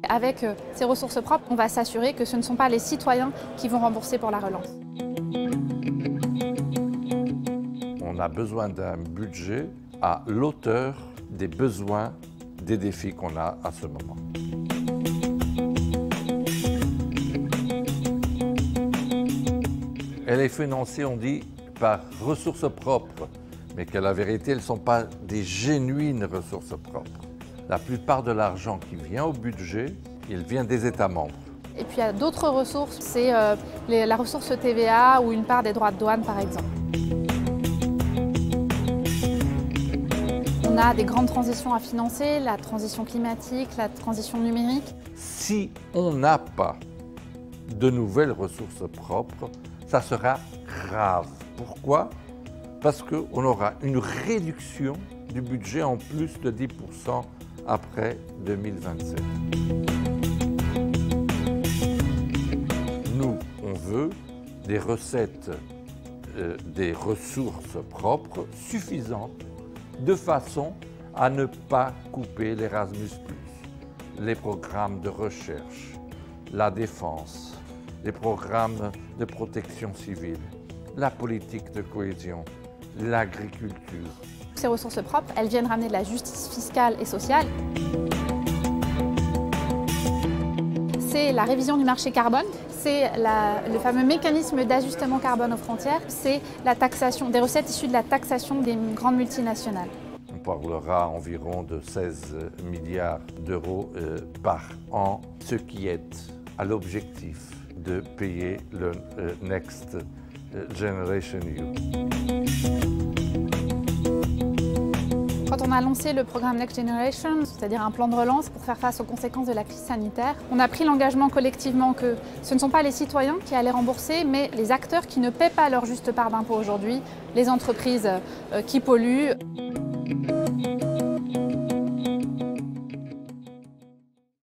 Avec ces ressources propres, on va s'assurer que ce ne sont pas les citoyens qui vont rembourser pour la relance. On a besoin d'un budget à l'auteur des besoins, des défis qu'on a à ce moment. Elle est financée, on dit, par ressources propres, mais que la vérité, elles ne sont pas des génuines ressources propres. La plupart de l'argent qui vient au budget, il vient des États membres. Et puis il y a d'autres ressources, c'est la ressource TVA ou une part des droits de douane par exemple. On a des grandes transitions à financer, la transition climatique, la transition numérique. Si on n'a pas de nouvelles ressources propres, ça sera grave. Pourquoi? Parce qu'on aura une réduction du budget en plus de 10% après 2027. Nous, on veut des recettes, des ressources propres suffisantes de façon à ne pas couper l'Erasmus+, les programmes de recherche, la défense, les programmes de protection civile, la politique de cohésion, l'agriculture. Ces ressources propres, elles viennent ramener de la justice fiscale et sociale. C'est la révision du marché carbone, c'est le fameux mécanisme d'ajustement carbone aux frontières, c'est la taxation, des recettes issues de la taxation des grandes multinationales. On parlera environ de 16 milliards d'euros par an, ce qui aide à l'objectif de payer le Next Generation EU. Quand on a lancé le programme Next Generation, c'est-à-dire un plan de relance pour faire face aux conséquences de la crise sanitaire, on a pris l'engagement collectivement que ce ne sont pas les citoyens qui allaient rembourser, mais les acteurs qui ne paient pas leur juste part d'impôt aujourd'hui, les entreprises qui polluent.